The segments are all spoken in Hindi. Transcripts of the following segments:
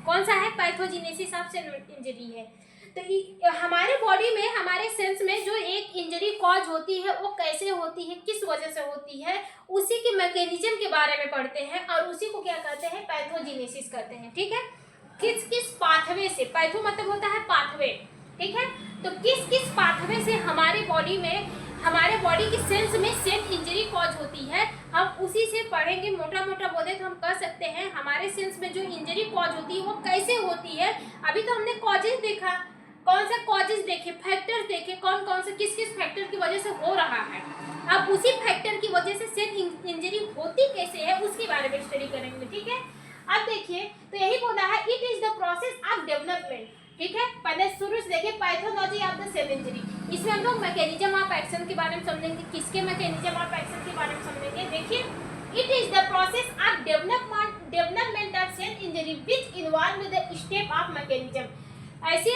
कौन सा है? पैथोजेनेसिस ऑफ सेल इंजरी है। तो हमारे बॉडी में, हमारे सेल्स में जो एक इंजरी कॉज होती है वो कैसे होती है, किस वजह से होती है, उसी के मैकेनिज्म के बारे में पढ़ते हैं और उसी को क्या कहते हैं? पैथोजेनेसिस कहते हैं। ठीक है, किस किस पाथवे से, पैथो मतलब होता है पाथवे, ठीक है, तो किस किस पाथवे से हमारे बॉडी में, हमारे बॉडी की सेल्स में सेल इंजरी कॉज होती है, हम उसी से पढ़ेंगे। मोटा मोटा बोले तो हम कह सकते हैं हमारे सेल्स में जो इंजरी कॉज होती है वो कैसे होती है। अभी तो हमने कॉजेज देखा, कौन सा कॉजेज देखे, फैक्टर्स देखे, कौन कौन से किस किस फैक्टर की वजह से हो रहा है। अब उसी फैक्टर की वजह से सेल इंजरी होती कैसे है उसके बारे में स्टडी करेंगे। ठीक है, अब देखिए, तो यही बोला है it is the process of development. ठीक है, पहले शुरू से देखिए pathology of the cell injury. इसमें हम लोग मैकेनिज्म ऑफ एक्शन के बारे में समझेंगे, किसके मैकेनिज्म ऑफ एक्शन के बारे में समझेंगे। देखिए, it is the process of development of cell injury which involve the step of mechanism. ऐसे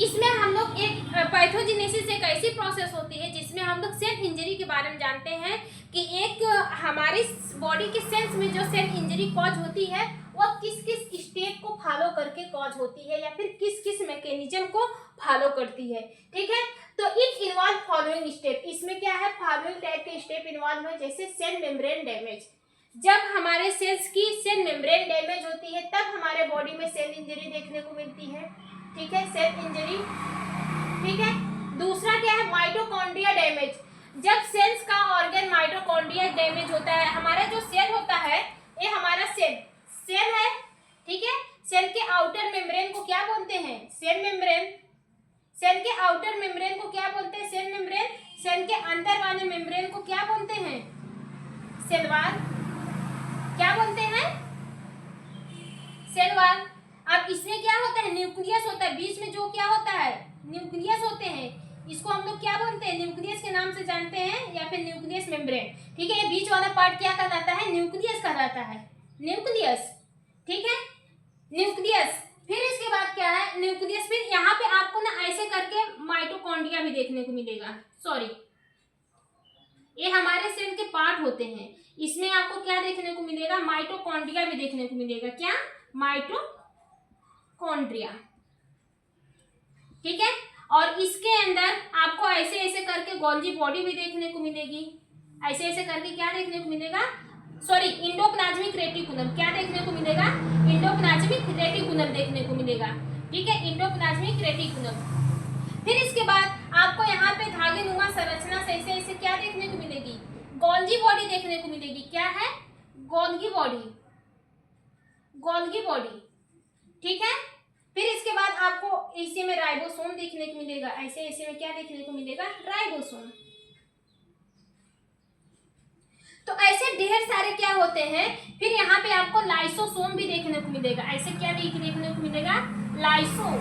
इसमें हम लोग एक पैथोजेनेसिस एक ऐसी प्रोसेस होती है जिसमें हम लोग सेल इंजरी के बारे में जानते हैं कि एक हमारी बॉडी के सेल्स में जो सेल इंजरी कॉज होती है वो किस किस स्टेप को फॉलो करके कॉज होती है या फिर किस किस मैकेनिज्म को फॉलो करती है। ठीक है, तो इट इन्वॉल्व फॉलोइंग स्टेप। इसमें क्या है? फॉलोइंग टाइप के स्टेप इन्वॉल्व है, जैसे सेल मेम्ब्रेन डैमेज। जब हमारे सेल्स की सेल मेम्ब्रेन डैमेज होती है तब हमारे बॉडी में सेल इंजरी देखने को मिलती है। ठीक है, सेल इंजरी। ठीक है, दूसरा क्या है? Mitochondria damage. जब सेल्स का ऑर्गन माइटोकॉन्ड्रिया डैमेज होता है, हमारा जो सेल होता है, ये हमारा सेल है। ठीक है, सेल के आउटर मेम्ब्रेन को क्या बोलते हैं? Cell membrane. सेल के आउटर मेम्ब्रेन को क्या बोलते हैं? Cell membrane. सेल के अंदर वाले मेम्ब्रेन को क्या बोलते हैं? Cell wall. क्या बोलते हैं? Cell wall. अब इसमें क्या होता है? न्यूक्लियस होता है, बीच में जो क्या होता है? न्यूक्लियस होते हैं। इसको हम लोग क्या बोलते हैं? न्यूक्लियस के नाम से जानते हैं या फिर न्यूक्लियस मेम्ब्रेन। ठीक है, ये बीच वाला पार्ट क्या कहलाता है? न्यूक्लियस कहलाता है, न्यूक्लियस। ठीक है, न्यूक्लियस। फिर इसके बाद क्या है? न्यूक्लियस। फिर यहाँ पे आपको ना ऐसे करके माइटोकॉन्ड्रिया भी देखने को मिलेगा। सॉरी, ये हमारे सेल के पार्ट होते हैं। इसमें आपको क्या देखने को मिलेगा? माइटोकॉन्ड्रिया भी देखने को मिलेगा। क्या? माइटोकॉन्ड्रिया। ठीक है, और इसके अंदर आपको ऐसे ऐसे करके गोल्गी बॉडी भी देखने को मिलेगी। ऐसे ऐसे करके क्या देखने को मिलेगा? Sorry, endoplasmic reticulum. क्या देखने को मिलेगा? इंडोप्लाज्मिक रेटिकुलम देखने को मिलेगा। ठीक है, इंडोप्लाज्मिक रेटिकुलम। फिर इसके बाद आपको यहाँ पे धागेनुमा संरचना से ऐसे ऐसे क्या देखने को मिलेगी? गोल्गी बॉडी देखने को मिलेगी। क्या है? Golgi body, Golgi body. ठीक है, फिर इसके बाद आपको इसी में राइबोसोम देखने को मिलेगा। ऐसे ऐसे में क्या देखने को मिलेगा? राइबोसोम। तो ऐसे ढेर सारे क्या होते हैं। फिर यहाँ पे आपको लाइसोसोम भी देखने को मिलेगा। ऐसे क्या देखने को मिलेगा? लाइसोसोम।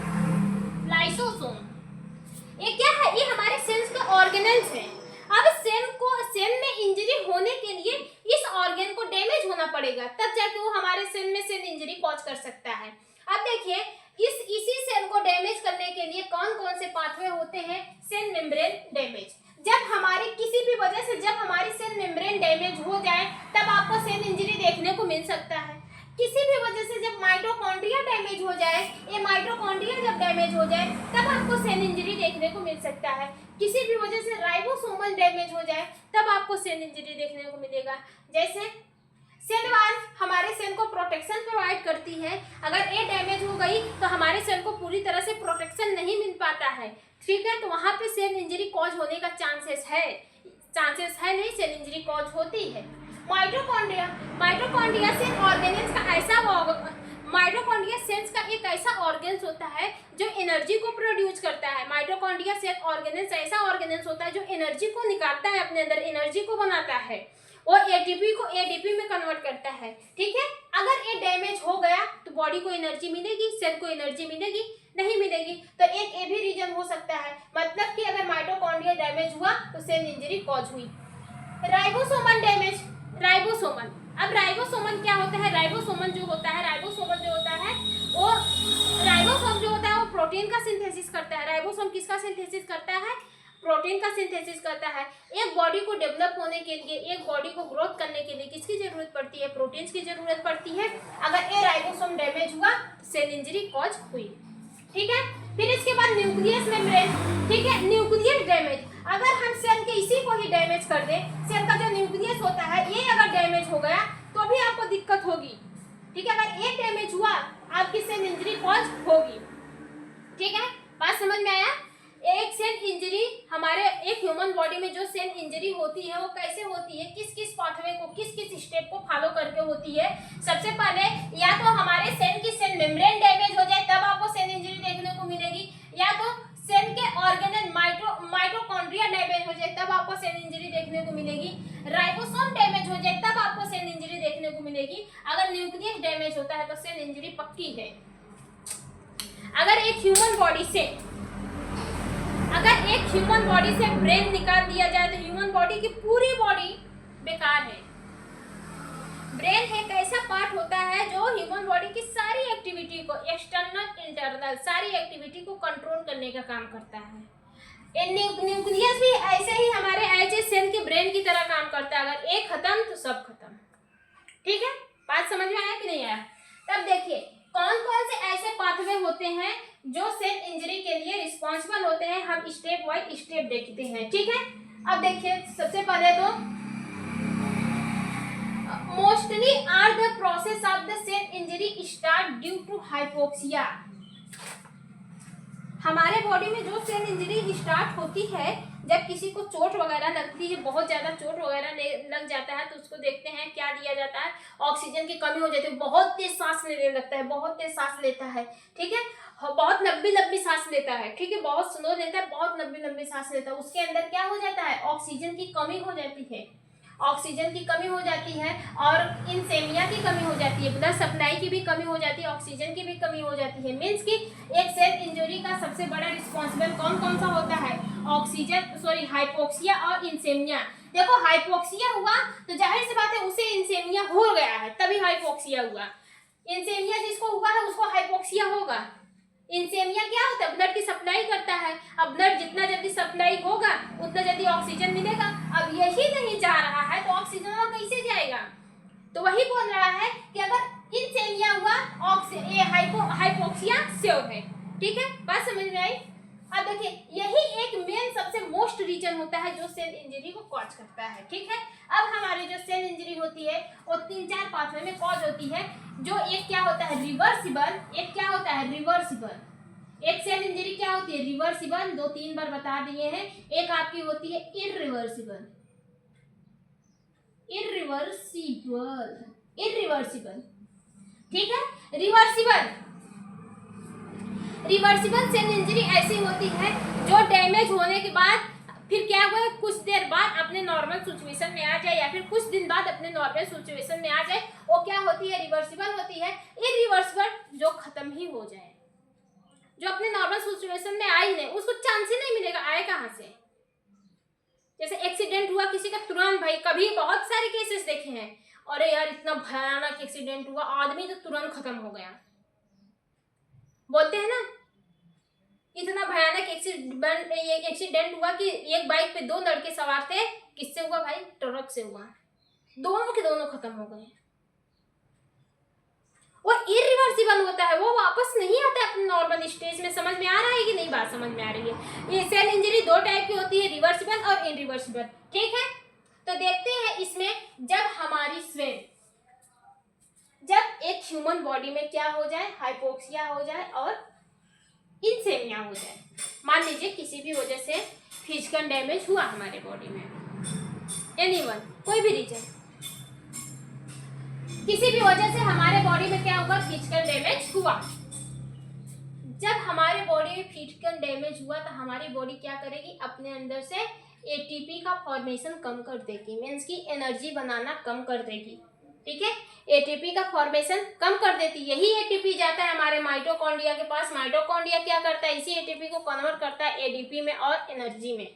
ये क्या है? ये हमारे सेल्स के ऑर्गेनल्स हैं। अब सेल में इंजरी होने के लिए इस ऑर्गन को डैमेज होना पड़ेगा, तब जाके वो हमारे सेल में सेल इंजरी कॉज कर सकता है। अब देखिए, इसी सेल को डैमेज करने के लिए कौन कौन से पाथवे होते हैं? Cell membrane damage. जब हमारी किसी भी वजह से जब हमारी सेल मेम्ब्रेन डैमेज हो जाए तब आपको सेल इंजरी देखने को मिल सकता है। किसी भी वजह से जब माइटोकॉन्ड्रिया डैमेज हो जाए, ये माइटोकॉन्ड्रिया जब डैमेज हो जाए तब आपको सेल इंजरी देखने को मिल सकता है। किसी भी वजह से राइबोसोमल डैमेज हो जाए तब आपको सेल इंजरी देखने को मिलेगा। जैसे सेल वॉल हमारे सेल को प्रोटेक्शन प्रोवाइड करती है। अगर ये डैमेज हो गई तो हमारे सेल को पूरी तरह से प्रोटेक्शन नहीं मिल पाता है। ठीक है, तो वहाँ पे सेल इंजरी कॉज होने का चांसेस है नहीं, सेल इंजरी कॉज होती है। माइटोकॉन्ड्रिया सेल ऑर्गेनेल्स का ऐसा माइटोकॉन्ड्रिया सेल्स का एक ऐसा ऑर्गेन्स होता है जो एनर्जी को प्रोड्यूस करता है। माइटोकॉन्ड्रिया सेल ऑर्गेनेल्स ऐसा ऑर्गेनेल्स होता है जो एनर्जी को निकालता है, अपने अंदर एनर्जी को बनाता है, वो एटीपी को एडीपी में कन्वर्ट करता है। ठीक है, अगर ये डैमेज हो गया तो बॉडी को एनर्जी मिलेगी, सेल को एनर्जी मिलेगी? नहीं मिलेगी। तो एक ये भी रीजन हो सकता है, मतलब कि अगर माइटोकॉन्ड्रिया डैमेज हुआ तो सेल इंजरी कॉज हुई। Ribosomal damage, ribosomal. अब राइबोसोमल क्या होता है? राइबोसोम जो होता है वो प्रोटीन का सिंथेसिस करता है। राइबोसोम किसका सिंथेसिस करता है? प्रोटीन का सिंथेसिस करता है। एक बॉडी को डेवलप होने के लिए, एक बॉडी को ग्रोथ करने के लिए किसकी जरूरत पड़ती है? प्रोटीन्स की जरूरत पड़ती है। अगर ये राइबोसोम डैमेज हुआ तो सेल इंजरी कॉज हुई। ठीक है, फिर इसके बाद न्यूक्लियस मेम्ब्रेन। ठीक है, न्यूक्लियस डैमेज, अगर हम सेल के इसी को ही डैमेज कर दें, सेल का जो न्यूक्लियस होता है ये अगर डैमेज हो गया तो भी आपको दिक्कत होगी। ठीक है, अगर एक डैमेज हुआ आपकी सेल इंजरी कॉज होगी। ठीक है, बात समझ में आया? एक सेल इंजरी, हमारे एक ह्यूमन बॉडी में जो सेल इंजरी होती है वो कैसे होती है, किस किस पाथवे को, किस किस स्टेप को फॉलो करके होती है। सबसे पहले या तो हमारे सेल की सेल मेम्ब्रेन डैमेज हो जाए तब आपको सेल इंजरी देखने को मिलेगी, या तो सेल के ऑर्गेनल माइटोकॉन्ड्रिया डैमेज हो जाए तब आपको सेल इंजरी देखने को मिलेगी, राइबोसोम डैमेज हो जाए तब आपको सेल इंजरी देखने को मिलेगी। अगर न्यूक्लियस डैमेज होता है तो सेल इंजरी पक्की है। अगर एक ह्यूमन बॉडी से ब्रेन निकाल दिया जाए तो ह्यूमन बॉडी की पूरी बॉडी बेकार है। ब्रेन एक ऐसा पार्ट होता है जो ह्यूमन बॉडी की सारी एक्टिविटी को, एक्सटर्नल इंटरनल सारी एक्टिविटी को कंट्रोल करने का काम करता है। न्यूक्लियस भी ऐसे ही हमारे ऐसे सेल के ब्रेन की तरह काम करता है। अगर एक खत्म तो सब खत्म। ठीक है, बात समझ में आया कि नहीं आया? तब देखिए कौन कौन से ऐसे पाथवे होते हैं जो सेल इंजरी के लिए रिस्पॉन्सिबल होते हैं। हम स्टेप बाय स्टेप देखते हैं। ठीक है, अब देखिए सबसे पहले तो mostly are the process of the cell injury start due to hypoxia. हमारे बॉडी में जो सेल इंजरी स्टार्ट होती है जब किसी को चोट वगैरह लगती है, बहुत ज्यादा चोट वगैरह लग जाता है तो उसको देखते हैं क्या दिया जाता है, ऑक्सीजन की कमी हो जाती है, बहुत तेज सांस लेने लगता है, बहुत तेज सांस लेता है। ठीक है, बहुत लंबी लंबी सांस लेता है। ठीक है, बहुत स्लो लेता है, बहुत लंबी लंबी सांस लेता है। उसके अंदर क्या हो जाता है? ऑक्सीजन की कमी हो जाती है, ऑक्सीजन की कमी हो जाती है और इंसेमिया की कमी हो जाती है, ब्लड सप्लाई की भी कमी हो जाती है, ऑक्सीजन की भी कमी हो जाती है। मीन्स कि एक सेल इंजरी का सबसे बड़ा रिस्पॉन्सिबल कौन कौन सा होता है? हाइपोक्सिया और इंसेमिया। देखो हाइपोक्सिया हुआ तो जाहिर सी बात है उसे इंसेमिया हो गया है तभी हाइपोक्सिया हुआ। इंसेमिया जिसको हुआ है उसको हाइपोक्सिया होगा। इंसेमिया क्या होता है? ब्लड की सप्लाई करता है। अब ब्लड जितना जल्दी सप्लाई होगा उतना जल्दी ऑक्सीजन मिलेगा। अब यही नहीं जा रहा है तो ऑक्सीजन और कैसे जाएगा? तो वही बोल रहा है कि अगर इंसेमिया हुआ हाइपोक्सिया श्योर है। ठीक है, बात समझ में आई? अब देखिए यही एक मेन सबसे मोस्ट रीजन होता है जो सेल इंजरी को कॉज करता है। ठीक है, अब हमारी जो सेल इंजरी होती है वो 3-4 पाथवे में कॉज होती है। जो एक क्या होता है? रिवर्सिबल। एक क्या होता है? रिवर्सिबल। एक सेल इंजरी क्या होती है? रिवर्सिबल, 2-3 बार बता दिए हैं। एक आपकी होती है इरिवर्सिबल। इरिवर्सिबल। ठीक है, रिवर्सिबल सेल इंजरी ऐसी होती है जो डैमेज होने के बाद फिर क्या हुआ, कुछ देर बाद अपने नॉर्मल सिचुएशन में आ जाए या फिर कुछ दिन बाद अपने नॉर्मल सिचुएशन में आ जाए, वो क्या होती है? रिवर्सिबल होती है। इरिवर्सिबल जो खत्म ही हो जाए, जो अपने नॉर्मल सिचुएशन में आ ही नहीं, उसको चांस ही नहीं मिलेगा, आए कहां से? जैसे एक्सीडेंट हुआ किसी का, तुरंत भाई, कभी बहुत सारे केसेस देखे हैं, अरे यार इतना भयानक एक्सीडेंट हुआ, आदमी तो तुरंत खत्म हो गया, बोलते हैं ना। इतना भयानक एक्सीडेंट हुआ कि एक बाइक पे 2 लड़के सवार थे, किससे हुआ भाई? ट्रक से हुआ, दोनों के दोनों खत्म हो गए। वो इरिवर्सिबल होता है, वो वापस नहीं आता अपने नॉर्मल स्टेज में। समझ में आ रहा है कि नहीं? बात समझ में आ रही है? ये सेल इंजरी 2 टाइप की होती है, रिवर्सिबल और इरिवर्सिबल। ठीक है, तो देखते हैं इसमें जब एक ह्यूमन बॉडी में क्या हो जाए? हाइपोक्सिया हो जाए और इंसेमिया हो जाए। मान लीजिए किसी भी वजह से फिजिकल डैमेज हुआ हमारे बॉडी में, एनीवन, कोई भी रीजन, किसी भी वजह से हमारे बॉडी में क्या होगा? फिजिकल डैमेज हुआ। जब हमारे बॉडी में फिजिकल डैमेज हुआ तो हमारी बॉडी क्या करेगी? अपने अंदर से एटीपी का फॉर्मेशन कम कर देगी, मीन्स की एनर्जी बनाना कम कर देगी। ठीक है, एटीपी का फॉर्मेशन कम कर देती। यही एटीपी जाता है हमारे माइटोकॉन्ड्रिया के पास। माइटोकॉन्ड्रिया क्या करता है? इसी एटीपी को कन्वर्ट करता है एडीपी में और एनर्जी में,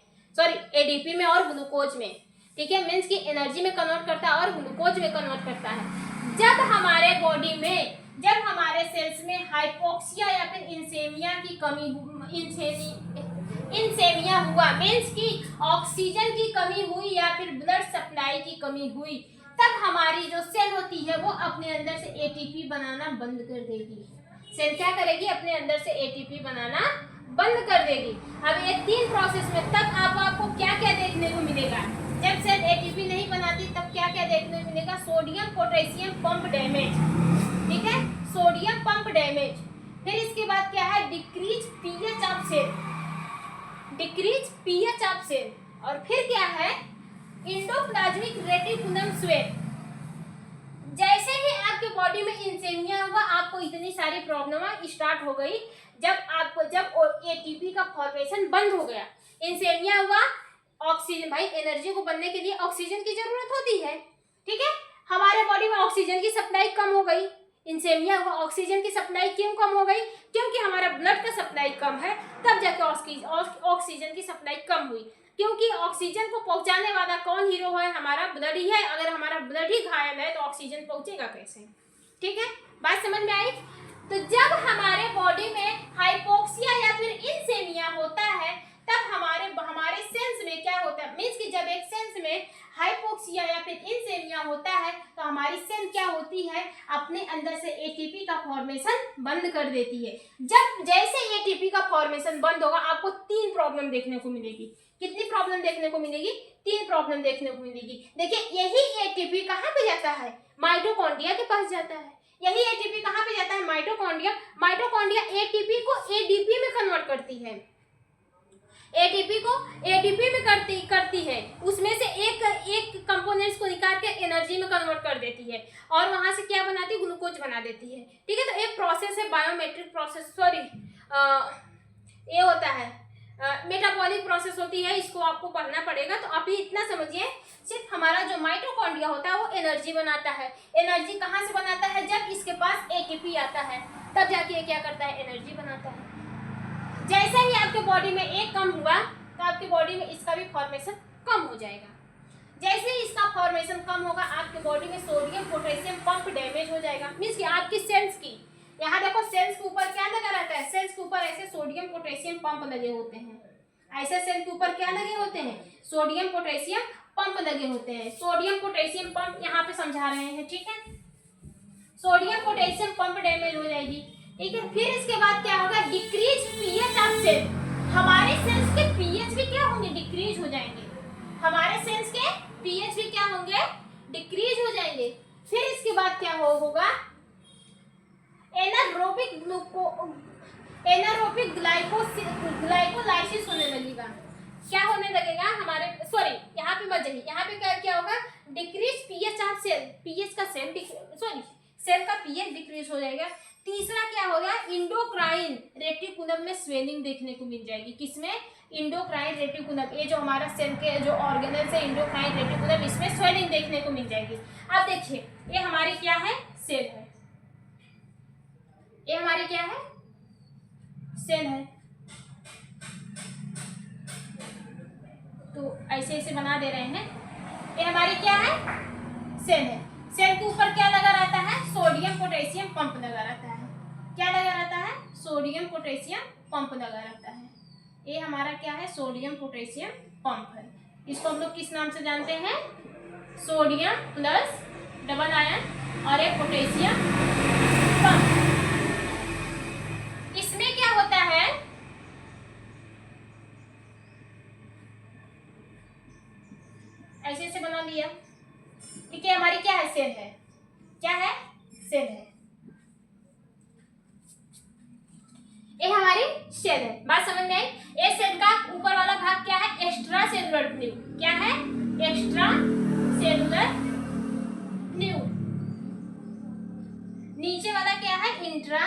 एडीपी में और ग्लूकोज में। ठीक है, मीन्स की एनर्जी में कन्वर्ट करता है और ग्लूकोज में कन्वर्ट करता है। जब हमारे बॉडी में, जब हमारे सेल्स में हाइपोक्सिया या फिर इंसेमिया की कमी, इंसेमिया हुआ, मीन्स की ऑक्सीजन की कमी हुई या फिर ब्लड सप्लाई की कमी हुई, तब हमारी जो सेल होती है वो अपने अंदर से एटीपी बनाना बंद कर देगी। सेल क्या करेगी? अपने अंदर से एटीपी बनाना बंद कर देगी। अब ये 3 प्रोसेस में तब आपको क्या क्या देखने को मिलेगा? जब सेल एटीपी नहीं बनाती तब क्या क्या देखने को मिलेगा? सोडियम पोटेशियम पंप डैमेज, ठीक है, सोडियम पंप डैमेज। फिर इसके बाद क्या है? Decrease pH of cell, decrease pH of cell. और फिर क्या है? Endoplasmic reticulum swell. जैसे ही आपके बॉडी में इंसेमिया हुआ, आपको इतनी सारी प्रॉब्लम स्टार्ट हो गई। जब एटीपी का फॉर्मेशन बंद हो गया, इंसेमिया हुआ, ऑक्सीजन, भाई एनर्जी को बनने के लिए ऑक्सीजन की जरूरत होती है, ठीक है, हमारे बॉडी में ऑक्सीजन की सप्लाई कम हो गई। इंसेमिया हुआ, ऑक्सीजन की सप्लाई क्यों कम हो गई? क्योंकि हमारा ब्लड का सप्लाई कम है, तब जाके ऑक्सीजन की सप्लाई कम हुई। क्योंकि ऑक्सीजन को पहुंचाने वाला कौन हीरो है? हमारा ब्लड ही है। अगर हमारा ब्लड ही घायल है तो ऑक्सीजन पहुंचेगा कैसे? ठीक है, बात समझ में आई? तो जब हमारे बॉडी में हाइपोक्सिया या फिर इंसेमिया होता है, तब हमारे सेंस में क्या होता है? मीन्स कि जब एक सेंस में हाइपोक्सिया या फिर इंसेमिया होता है तो हमारी सेल क्या होती है? अपने अंदर से एटीपी का फॉर्मेशन बंद कर देती है। जब जैसे एटीपी का फॉर्मेशन बंद होगा, आपको 3 प्रॉब्लम देखने को मिलेगी। कितनी प्रॉब्लम देखने को मिलेगी? 3 प्रॉब्लम देखने को मिलेगी। देखिए, यही एटीपी कहाँ पे जाता है? माइटोकॉन्ड्रिया के पास जाता है। यही एटीपी कहाँ पे जाता है? माइटोकॉन्ड्रिया। माइटोकॉन्ड्रिया एटीपी को एडीपी में कन्वर्ट करती है, एटीपी को एडीपी में करती है। उसमें से एक कंपोनेंट्स को निकाल के एनर्जी में कन्वर्ट कर देती है और वहां से क्या बनाती है? ग्लूकोज बना देती है, ठीक है। तो एक प्रोसेस है बायोमेट्रिक प्रोसेस, सॉरी ये होता है मेटाबॉलिक प्रोसेस होती है। इसको आपको पढ़ना पड़ेगा। तो आप ये इतना समझिए, सिर्फ हमारा जो माइटोकॉन्ड्रिया होता है वो एनर्जी बनाता है। एनर्जी कहाँ से बनाता है? जब इसके पास एटीपी आता है, तब जाके ये क्या करता है? एनर्जी बनाता है। जैसे ही आपके बॉडी में एक कम हुआ तो आपकी बॉडी में इसका भी फॉर्मेशन कम हो जाएगा। जैसे ही इसका फॉर्मेशन कम होगा, आपके बॉडी में सोडियम पोटेशियम पंप डैमेज हो जाएगा। मीन्स कि आपकी सेल्स की, यहाँ देखो सेल्स के ऊपर क्या लगा रहता है? सेल्स के ऊपर ऐसे सोडियम पोटेशियम पंप लगे होते हैं। ऐसे सेल के ऊपर क्या लगे होते हैं? सोडियम पोटेशियम पंप लगे होते हैं। सोडियम पोटेशियम पंप यहाँ पे समझा रहे हैं, ठीक है। सोडियम पोटेशियम पंप डैमेज हो जाएगी, ठीक है। फिर इसके बाद क्या होगा? Decrease pH of cell. हमारे सेल्स के पीएच भी क्या होंगे? डिक्रीज हो जाएंगे। हमारे सेल्स के पीएच भी क्या होंगे? डिक्रीज हो जाएंगे। फिर इसके बाद क्या होगा? एनारोबिक ग्लाइकोलाइसिस होने लगेगा। क्या होने लगेगा? हमारे, सॉरी यहाँ पे मत जाइए, यहाँ पे क्या होगा? Decrease pH of cell. PH का सेल का पीएच डिक्रीज हो जाएगा। तीसरा क्या होगा? इंडोक्राइन रेटिकुलम में स्वेलिंग देखने को मिल जाएगी। किसमें? Endocrine reticulum. ये जो हमारा सेल के जो ऑर्गेनल्स है, इंडोक्राइन रेटिकुलम, इसमें स्वेलिंग देखने को मिल जाएगी। अब देखिए, ये हमारी क्या है? सेल है। ये हमारी क्या है? सेल है। तो ऐसे ऐसे बना दे रहे हैं। ये हमारी क्या है? सेल है। सेल के ऊपर क्या लगा रहता है? सोडियम पोटेशियम पंप लगा रहता है। क्या लगा रहता है? सोडियम पोटेशियम पंप लगा रहता है। ये हमारा क्या है? सोडियम पोटेशियम पंप है। इसको हम लोग किस नाम से जानते हैं? सोडियम प्लस डबल आयन और एक पोटेशियम पंप। इसमें क्या होता है? ऐसे ऐसे बना लिया, ठीक है। हमारी क्या है? सेल है। क्या है? सेल है। ये हमारी सेल है। बात समझ में आई? ये सेल का ऊपर वाला भाग क्या है? Extra cellular new. क्या है? Extra cellular new. नीचे वाला क्या है? Intra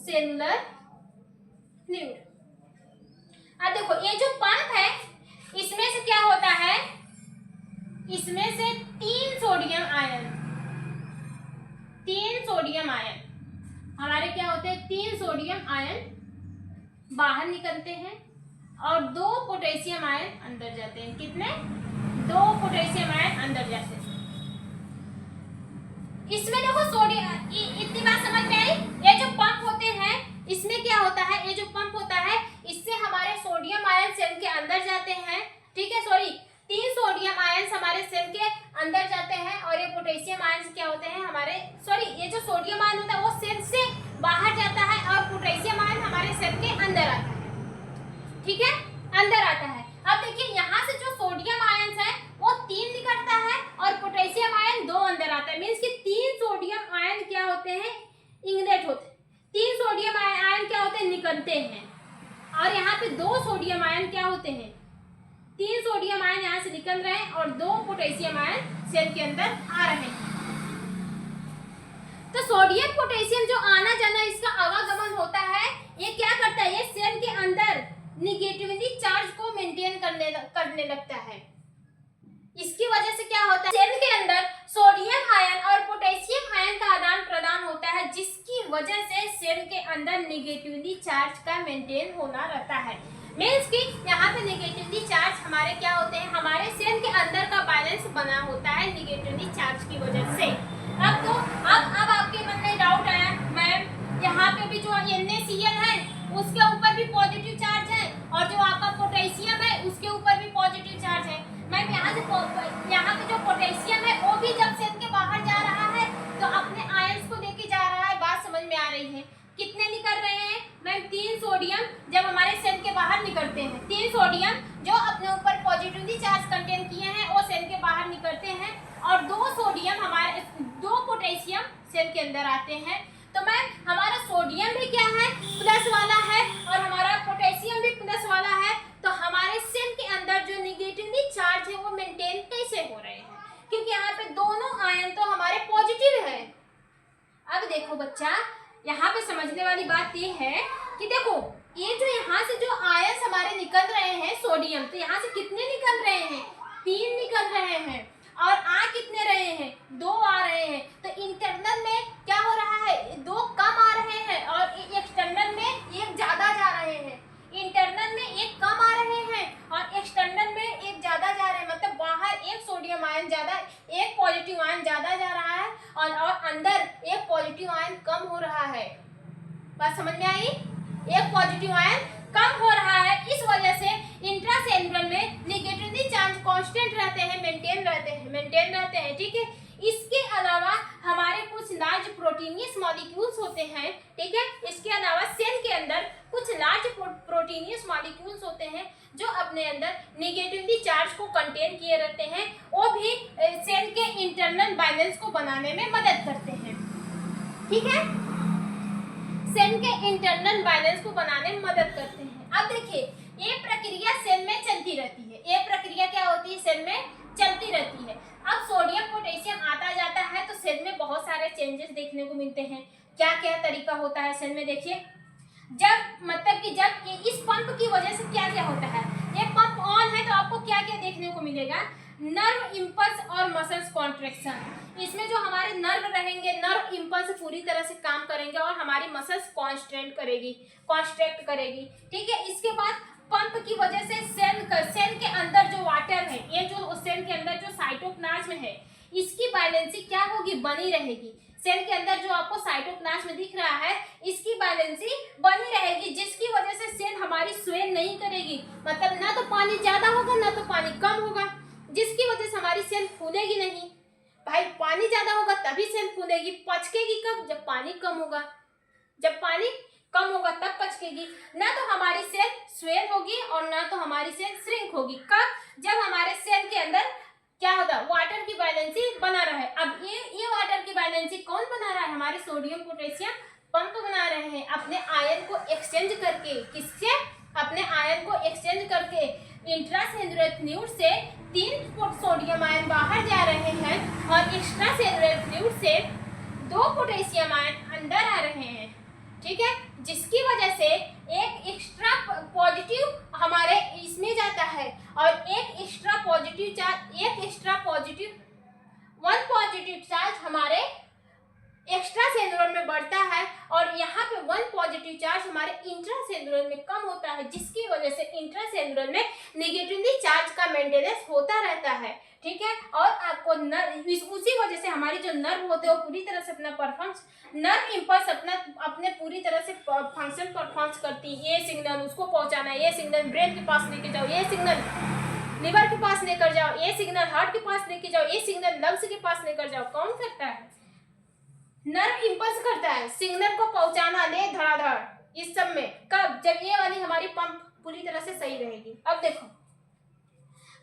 cellular new. अब देखो, ये जो पंप है, इसमें से क्या होता है? इसमें से 3 सोडियम आयन हमारे क्या होते हैं? 3 सोडियम आयन बाहर निकलते हैं और 2 पोटेशियम आयन अंदर जाते हैं। कितने? 2 पोटेशियम आयन अंदर जाते हैं। इसमें देखो सोडियम, इतनी बात समझ में आई? ये जो पंप होते हैं, इसमें क्या होता है? ये जो पंप होता है, ठीक है, सॉरी 3 सोडियम आयंस हमारे सेल के अंदर जाते हैं और ये पोटेशियम आयंस क्या होते हैं हमारे, सॉरी ये जो सोडियम आयन होता है वो सेल से बाहर जाता है और पोटेशियम आयन हमारे सेल के अंदर आता है, ठीक है, अंदर आता है। अब देखिए यहाँ से जो सोडियम आयंस है वो 3 निकलता है और पोटेशियम आयन 2 अंदर आता है, मींस कि 3 सोडियम आयन क्या होते हैं, इंग्नेट होते हैं, 3 सोडियम आयन क्या होते हैं, निकलते हैं, और यहाँ पे 2 सोडियम आयन क्या होते हैं, 3 सोडियम आयन यहाँ से निकल रहे हैं और 2 पोटेशियम आयन सेल के अंदर आ रहे हैं। तो सोडियम पोटेशियम जो आना जाना इसका आवागमन होता है, ये क्या करता है, ये सेल के अंदर निगेटिवली चार्ज को मेंटेन करने लगता है। इसकी वजह से क्या होता है, सेल के अंदर सोडियम आयन और पोटेशियम आयन का आदान प्रदान होता है, जिसकी वजह से सेल के अंदर निगेटिवली चार्ज का मेंटेन होना रहता है। मीन्स कि यहाँ पे निगेटिवली चार्ज हमारे क्या होते हैं, हमारे सेल के अंदर का बैलेंस बना होता है निगेटिवली चार्ज की वजह से। अब आपके मन में डाउट आया, मैम यहाँ पे भी जो NaCl है उसके ऊपर भी पॉजिटिव चार्ज है और जो आपका पोटेशियम है उसके ऊपर भी पॉजिटिव चार्ज है। मैम यहाँ पे जो पोटेशियम है वो भी जब सेल के बाहर जा रहा है तो अपने आयंस को लेके जा रहा है, बात समझ में आ रही है। कितने निकल रहे हैं मैम, 3 सोडियम जब हमारे सेल के बाहर निकलते हैं, 3 सोडियम जो अपने ऊपर पॉजिटिवली चार्ज कंटेन किए हैं वो सेल के बाहर निकलते हैं और 2 सोडियम हमारे 2 पोटेशियम सेल के अंदर आते हैं। तो मैम हमारा सोडियम भी क्या है, प्लस वाला है और हमारा पोटेशियम भी प्लस वाला है, तो हमारे सेल के अंदर जो निगेटिवली चार्ज है वो मेंटेन कैसे हो रहे हैं, क्योंकि यहाँ पे दोनों आयन तो हमारे पॉजिटिव है। अब देखो बच्चा, यहाँ पे समझने वाली बात ये है कि देखो ये जो यहाँ से जो आयंस हमारे निकल रहे हैं सोडियम, तो यहाँ से कितने निकल रहे हैं, 3 निकल रहे हैं और आ कितने रहे हैं, 2 आ रहे हैं। तो इंटरनल में क्या हो रहा है, 2 कम आ रहे हैं और एक्सटर्नल में 1 ज्यादा जा रहे हैं। इंटरनल में 1 कम आ रहे हैं और एक्सटर्नल में 1 ज्यादा जा रहे हैं, मतलब बाहर 1 सोडियम आयन ज्यादा, 1 पॉजिटिव आयन ज्यादा जा रहा है और अंदर 1 पॉजिटिव आयन कम हो रहा है। बात समझ में आई, 1 पॉजिटिव आयन कम हो रहा है, इस वजह से इंट्रासेलुलर में निगेटिवली चार्ज कांस्टेंट रहते हैं, मेंटेन रहते हैं, ठीक है। इसके अलावा हमारे कुछ लार्ज प्रोटीनियस मॉलिक्यूल्स होते हैं, ठीक है। इसके अलावा सेल के अंदर कुछ लार्ज प्रोटीनियस मॉलिक्यूल्स होते हैं जो अपने अंदर निगेटिवली चार्ज को कंटेन किए रहते हैं, वो भी सेल के इंटरनल बैलेंस को बनाने में मदद करते हैं, ठीक है। सेल के इंटरनल बैलेंस को बनाने में मदद करते हैं। अब देखिए ये प्रक्रिया सेल में चलती रहती है, ये प्रक्रिया क्या होती है, सेल में चलती रहती है। अब सोडियम पोटेशियम आता जाता है तो सेल में बहुत सारे चेंजेस देखने को मिलते हैं। क्या क्या तरीका होता है सेल में, देखिए जब मतलब कि जब ये इस पंप की वजह से क्या क्या होता है, ये पंप ऑन है तो आपको क्या क्या देखने को मिलेगा, नर्व इंपल्स और मसल्स कॉन्ट्रैक्शन। इसमें जो हमारे नर्व रहेंगे, नर्व इंपल्स पूरी तरह से काम करेंगे और हमारी मसल्स कॉन्स्ट्रैक्ट करेगी, ठीक है। इसके बाद पंप की वजह से सेल के अंदर जो वाटर है, ये जो सेल के अंदर जो साइटोप्लाज्म है, इसकी बैलेंसी क्या होगी, बनी रहेगी। सेल के अंदर जो आपको साइटोप्लाज्म दिख रहा है, इसकी बैलेंसी बनी रहेगी, जिसकी वजह से सेल हमारी स्वेल नहीं करेगी, मतलब ना तो पानी ज्यादा होगा ना तो पानी कम होगा, जिसकी वजह से हमारी सेल फूलेगी नहीं। भाई पानी ज्यादा होगा तभी सेल फूलेगी, पचकेगी कब, जब पानी कम होगा, जब पानी कम होगा तब पचकेगी। ना तो हमारी सेल स्वेल होगी और ना तो हमारी सेल श्रिंक होगी। कब, जब हमारे सेल के अंदर क्या होता है, वाटर की बैलेंसी बना रहे। अब ये वाटर की बैलेंसी कौन बना रहा है, हमारे सोडियम पोटेशियम पंप बना रहे हैं, अपने आयन को एक्सचेंज करके, किससे, अपने आयन को एक्सचेंज करके। इंट्रासेलुलर फ्लूइड से 3 सोडियम आयन बाहर जा रहे हैं और एक्स्ट्रासेलुलर फ्लूइड से 2 पोटेशियम आयन अंदर आ रहे हैं, ठीक है। जिसकी वजह से एक एक्स्ट्रा पॉजिटिव हमारे इसमें जाता है और एक extra positive charge, 1 positive charge हमारे एक्स्ट्रा सेलुलर में बढ़ता है और यहाँ पे 1 पॉजिटिव चार्ज हमारे इंट्रासेलुलर में कम होता है, जिसकी वजह से इंट्रासेलुलर में नेगेटिवली चार्ज का मेंटेनेंस होता रहता है, ठीक है। और आपको उसी वजह से हमारी जो नर्व होते हैं वो पूरी तरह से अपना नर्व इंपल्स अपने पूरी तरह से फंक्शन परफॉर्म करती है। ये सिग्नल उसको पहुंचाना है, ये सिग्नल ब्रेन के पास लेके जाओ, ये सिग्नल लिवर के पास लेकर जाओ, ये सिग्नल हार्ट के पास लेके जाओ, ये सिग्नल लंग्स के पास लेकर जाओ। कौन करता है? नर्व इंपल्स करता है सिग्नल को पहुंचाना, ले धड़ाधड़ इस सब में। कब? जब ये वाली हमारी पंप पूरी तरह से सही रहेगी। अब देखो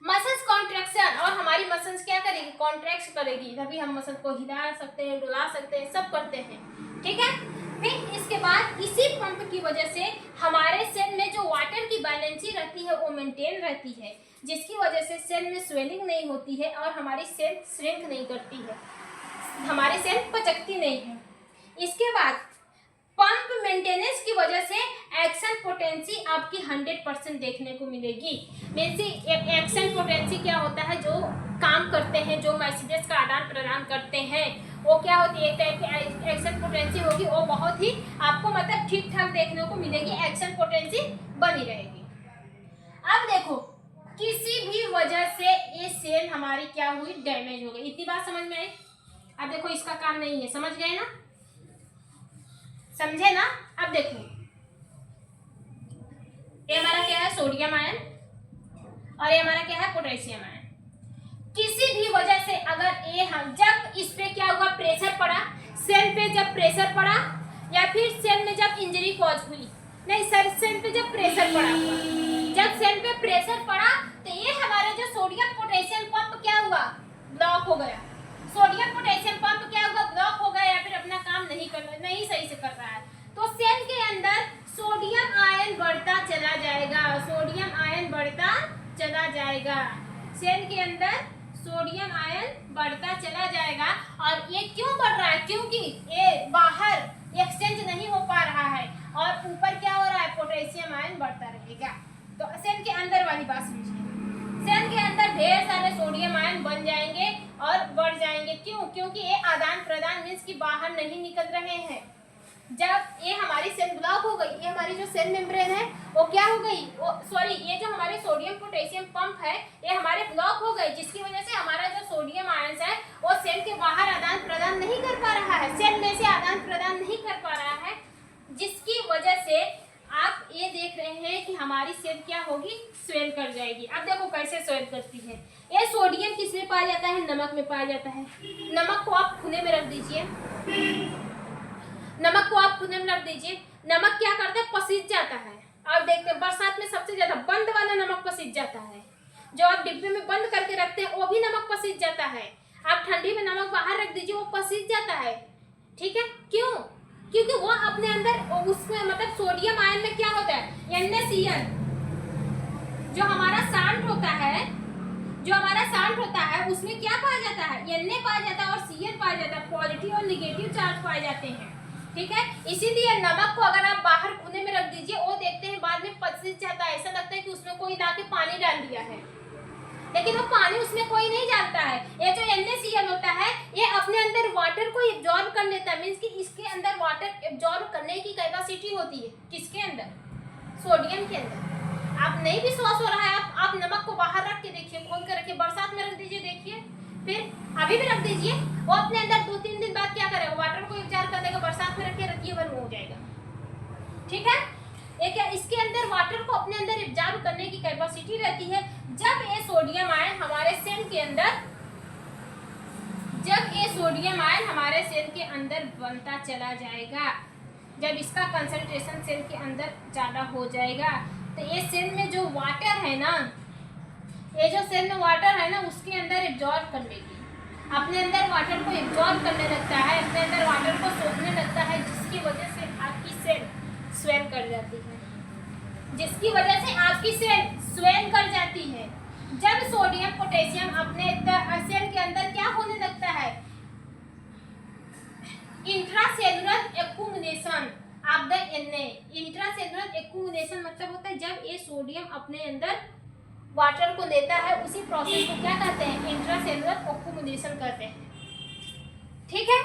मसल्स कॉन्ट्रैक्शन, और हमारी मसल्स क्या करेगी? कॉन्ट्रैक्ट करेगी, तभी हम मसल को हिला सकते हैं, डुला सकते हैं, सब करते हैं। ठीक है, फिर इसके बाद इसी पंप की वजह से हमारे सेल में जो वाटर की बैलेंसी रहती है वो मेंटेन रहती है, जिसकी वजह से सेल में स्वेलिंग नहीं होती है और हमारी सेल श्रिंक नहीं करती है, हमारी सेल पचकती नहीं है। इसके बाद पंप मेंटेनेंस की वजह से एक्शन पोटेंसी आपकी 100% देखने को मिलेगी। मीन्स एक्शन पोटेंसी क्या होता है? जो काम करते हैं, जो मैसेजेस का आदान प्रदान करते हैं, वो क्या होती है? एक टाइप की एक्शन पोटेंसी होगी, वो बहुत ही आपको मतलब ठीक ठाक देखने को मिलेगी, एक्शन पोटेंसी बनी रहेगी। अब देखो किसी भी वजह से ये सेल हमारी क्या हुई? डैमेज हो गई। इतनी बात समझ में आई? अब देखो इसका काम नहीं है, समझ गए ना? समझे ना? अब देखो ये हमारा क्या है? सोडियम आयन, और ये हमारा क्या है? Potassium ion. किसी भी वजह से अगर ये हम जब इस पे क्या हुआ? प्रेशर पड़ा सेल पे, जब प्रेशर पड़ा या फिर सेल में जब इंजरी कॉज हुई, नहीं सर, सेल पे जब प्रेशर पड़ा, जब सेल पे प्रेशर पड़ा तो ये हमारा जो सोडियम पोटेशियम पंप क्या हुआ? ब्लॉक हो गया। सोडियम पोटेशियम पंप क्या हुआ? ब्लॉक हो गया, या फिर अपना काम नहीं सही से कर रहा है। तो सेल के अंदर सोडियम आयन बढ़ता चला जाएगा, सोडियम आयन बढ़ता चला जाएगा, सेल के अंदर सोडियम आयन बढ़ता चला जाएगा। और ये क्यों बढ़ रहा है? क्योंकि ये बाहर एक्सचेंज नहीं हो पा रहा है और ऊपर क्या हो रहा है? पोटेशियम आयन बढ़ता रहेगा। तो सेल के अंदर वाली बात समझिए, सेल के अंदर ढेर सारे सोडियम आयन बन जाएंगे और बढ़ जाएंगे। क्यों? क्योंकि ये आदान प्रदान मीन्स कि बाहर नहीं निकल रहे हैं। जब ये हमारी सेल ब्लॉक हो गई, ये हमारी जो सेल मेम्ब्रेन है वो क्या हो गई? ये जो हमारे सोडियम पोटेशियम पंप है ये हमारे ब्लॉक हो गए, जिसकी वजह से हमारा जो सोडियम आयन है वो सेल के बाहर आदान प्रदान नहीं कर पा रहा है, सेल में से आदान प्रदान नहीं कर पा रहा है, जिसकी वजह से आप ये देख रहे हैं कि हमारी सेल क्या होगी? स्वेल कर जाएगी। अब देखो कैसे स्वेल करती है। ये सोडियम किस में पाया जाता है? नमक में पाया जाता है। नमक को आप खुले में रख दीजिए, नमक को आप खुले में रख दीजिए। नमक क्या करता है? पसीज जाता है। आप देखते हैं बरसात में सबसे ज्यादा बंद वाला नमक पसीज जाता है, जो आप डिब्बे में बंद करके रखते हैं वो भी नमक पसीज जाता है। आप ठंडी में नमक बाहर रख दीजिए, वो पसीज जाता है। ठीक है, क्यों? क्योंकि वो अपने अंदर उसमें मतलब सोडियम आयन में क्या होता है? NaCl, जो हमारा साल्ट होता है, उसमें क्या पाया जाता है? Na पाया जाता है और Cl पाया जाता है, पॉजिटिव और निगेटिव चार्ज पाए जाते हैं। ठीक है, इसीलिए नमक को अगर आप बाहर खुले में रख दीजिए, वो देखते हैं बाद में पसीज जाता है, ऐसा लगता है कि उसमें कोई लाके पानी डाल दिया है, लेकिन वो पानी उसमें कोई नहीं डालता है। ये जो NaCl होता है ये अपने अंदर वाटर को एब्जॉर्ब कर लेता है, मीन्स कि इसके अंदर वाटर एब्जॉर्ब करने की कैपेसिटी होती है। किसके अंदर? सोडियम के अंदर। आप नहीं विश्वास हो रहा है, आप नमक को बाहर रख के देखिए, खोल कर रखिए, बरसात में रख दीजिए, देखिए, फिर अभी भी रख दीजिए, वो अपने अंदर 2-3 दिन बाद क्या करेगा? वाटर को एब्जॉर्ब कर देगा। बरसात में रखिए, वो हो जाएगा। ठीक है, एक इसके अंदर वाटर को अपने अंदर एब्जॉर्ब करने की कैपेसिटी रहती है। जब ये सोडियम आयन हमारे सेल के अंदर बनता चला जाएगा, जब इसका कंसंट्रेशन सेल के अंदर ज़्यादा हो जाएगा, तो ये सेल में जो वाटर है ना, ये जो सेल में वाटर है ना, उसके अंदर एब्जॉर्ब कर लेगी, अपने अंदर वाटर को एब्जॉर्ब करने लगता है, अपने अंदर वाटर को सोखने लगता है, जिसकी वजह से आपकी सेल स्वेल कर जाती है, जब सोडियम पोटेशियम अपने सेल के अंदर क्या होने लगता है? Intracellular accumulation of the Na। Intracellular accumulation मतलब होता है जब ये सोडियम अपने अंदर वाटर को लेता है, उसी प्रोसेस को क्या कहते हैं? इंट्रासेलुलर एक्युमुलेशन कहते हैं। ठीक है,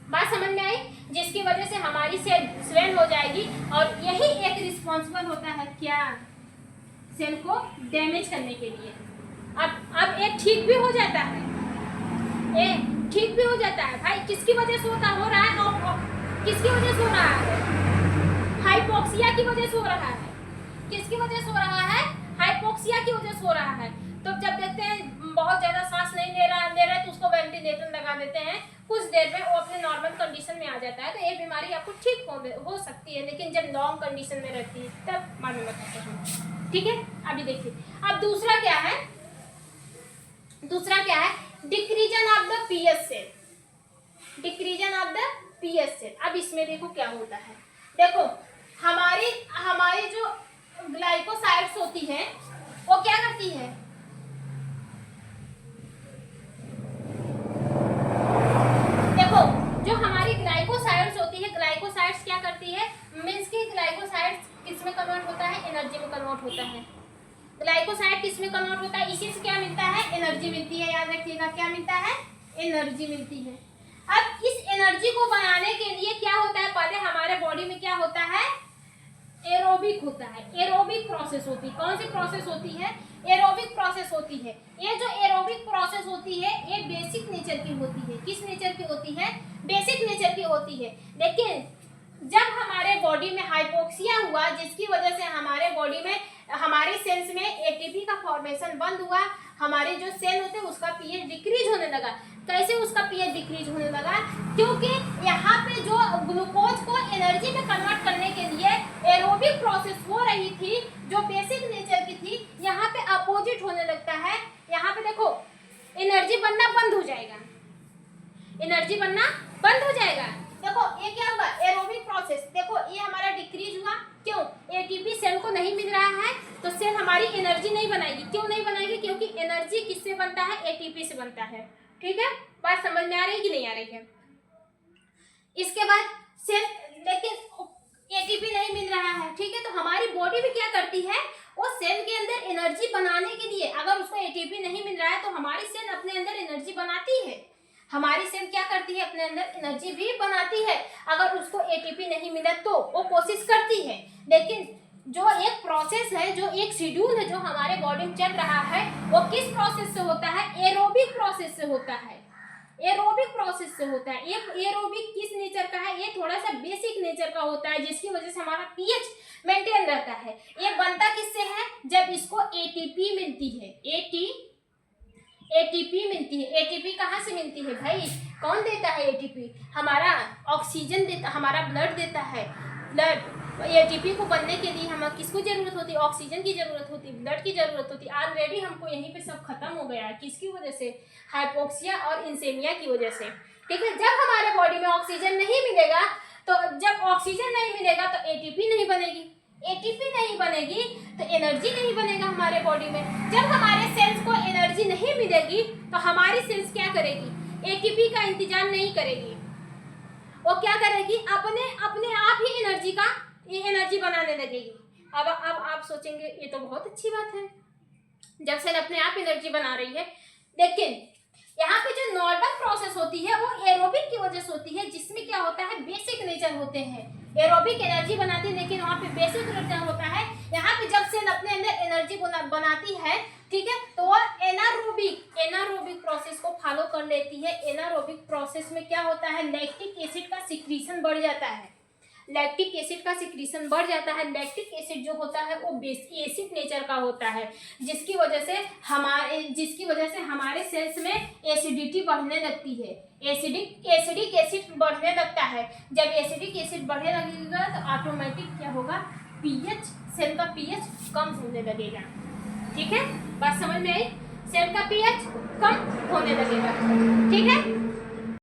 बात समझ में आई? जिसकी वजह से हमारी सेल स्वेल हो जाएगी, और यही एक रिस्पॉन्सिबल होता है क्या? सेल को डैमेज करने के लिए। अब ये ठीक भी हो जाता है, ये ठीक भी हो जाता है। भाई किसकी वजह से हो रहा है? किसकी वजह से हो रहा है? हाइपोक्सिया की वजह से हो रहा है। किसकी वजह से हो रहा है? हाइपोक्सिया की वजह से हो रहा है। तो जब देखते हैं बहुत ज्यादा सांस नहीं ले रहा है तो उसको वेंटिलेटर लगा देते हैं, कुछ देर में वो अपने नॉर्मल कंडीशन में आ जाता है। तो ये बीमारी आपको ठीक हो सकती है, लेकिन जब लॉन्ग कंडीशन में रहती है तब बाद में बताते हैं। ठीक है, अभी देखिए। अब दूसरा क्या है, decrease in of the pH cell, decrease in of the pH cell. अब इसमें देखो क्या होता है, देखो हमारी जो ग्लाइकोसाइड्स होती है वो क्या करती है, देखो जो हमारी ग्लाइकोसाइड्स होती है, ग्लाइकोसाइड्स क्या करती है, मींस की ग्लाइकोसाइड्स किस में कन्वर्ट होता है, एनर्जी में कन्वर्ट होता है। ग्लाइकोसाइड किस में कन्वर्ट होता है, इसी से क्या मिलता है, एनर्जी मिलती है। याद रखिएगा क्या मिलता है, एनर्जी मिलती है। अब इस एनर्जी को बनाने के लिए क्या होता है, पहले हमारे बॉडी में क्या होता है, एरोबिक होता है, एरोबिक प्रोसेस होती है। कौन सी प्रोसेस होती है, एरोबिक प्रोसेस होती है। ये जो एरोबिक प्रोसेस होती है ये बेसिक नेचर की होती है। किस नेचर की होती है, बेसिक नेचर की होती है। लेकिन जब हमारे बॉडी में हाइपोक्सिया हुआ, जिसकी वजह से हमारे बॉडी में, हमारे सेल्स में एटीपी का फॉर्मेशन बंद हुआ, हमारे जो सेल होते हैं उसका पीएच डिक्रीज होने लगा। कैसे उसका पीएच डिक्रीज होने लगा, क्योंकि यहाँ पे जो ग्लूकोज को एनर्जी में कन्वर्ट करने के लिए एरोबिक प्रोसेस हो रही थी जो बेसिक नेचर की थी, यहाँ पे अपोजिट होने लगता है। यहाँ पे देखो एनर्जी बनना बंद हो जाएगा, एनर्जी बनना बंद हो जाएगा। देखो ये क्या हुआ, एरोबिक प्रोसेस, देखो ये हमारा डिक्रीज हुआ। क्यों, एटीपी सेल को नहीं मिल रहा है तो सेल हमारी एनर्जी नहीं बनाएगी। क्यों नहीं बनाएगी, क्योंकि एनर्जी किससे बनता है, एटीपी से बनता है। ठीक है, बात समझ में आ रही है कि नहीं आ रही है। इसके बाद सेल, लेकिन एटीपी नहीं मिल रहा है, ठीक है, तो हमारी बॉडी भी क्या करती है, वो सेल के अंदर एनर्जी बनाने के लिए, अगर उसको एटीपी नहीं मिल रहा है तो हमारी सेल अपने अंदर एनर्जी बनाती है। हमारी सेल क्या करती है, अपने अंदर एनर्जी भी बनाती है। अगर उसको एटीपी नहीं मिला तो वो कोशिश करती है। लेकिन जो एक प्रोसेस है, जो एक शेड्यूल है जो हमारे बॉडी में चल रहा है, वो किस प्रोसेस से होता है, एरोबिक प्रोसेस से होता है। एरोबिक प्रोसेस से होता है। ये एरोबिक किस नेचर का है, ये थोड़ा सा बेसिक नेचर का होता है, जिसकी वजह से हमारा पीएच मेंटेन रहता है। ये बनता किससे है, जब इसको एटीपी मिलती है, एटीपी मिलती है। एटीपी कहाँ से मिलती है भाई, कौन देता है एटीपी, हमारा ऑक्सीजन देता, हमारा ब्लड देता है। ब्लड, एटीपी को बनने के लिए हमें किसको जरूरत होती है, ऑक्सीजन की जरूरत होती है, ब्लड की जरूरत होती है। ऑलरेडी हमको यहीं पे सब खत्म हो गया है, किसकी वजह से, हाइपोक्सिया और इंसेमिया की वजह से। ठीक है, जब हमारे बॉडी में ऑक्सीजन नहीं मिलेगा, तो जब ऑक्सीजन नहीं मिलेगा तो एटीपी नहीं बनेगी, एटीपी नहीं बनेगी तो एनर्जी नहीं बनेगा हमारे बॉडी में। जब हमारे सेल्स को एनर्जी नहीं मिलेगी तो हमारी सेल्स क्या करेगी, एटीपी का इंतजार नहीं करेगी, वो क्या करेगी, अपने आप ही एनर्जी बनाने लगेगी। अब आप सोचेंगे ये तो बहुत अच्छी बात है जब सेल अपने आप एनर्जी बना रही है, लेकिन यहाँ पे जो नॉर्मल प्रोसेस होती है वो एरोबिक की वजह से होती है, जिसमें क्या होता है, बेसिक नेचर होते हैं। एरोबिक एनर्जी बनाती है, लेकिन वहाँ पे बेसिक नेचर होता है। यहाँ पे जब सेल अपने अंदर एनर्जी बनाती है, ठीक है, तो वो एनारोबिक प्रोसेस को फॉलो कर लेती है। एनारोबिक प्रोसेस में क्या होता है, लैक्टिक एसिड का सिक्रीशन बढ़ जाता है, लैक्टिक एसिड का सिक्रीशन बढ़ जाता है। लैक्टिक एसिड जो होता है वो एसिड नेचर का होता है, जिसकी वजह से हमारे सेल्स में एसिडिटी बढ़ने लगती है, एसिडिक एसिड बढ़ने लगता है। जब एसिडिक एसिड बढ़ने लगेगा तो ऑटोमेटिक क्या होगा, पीएच, सेल का पीएच कम होने लगेगा। ठीक है, बात समझ में आई, सेल का पीएच कम होने लगेगा। ठीक है।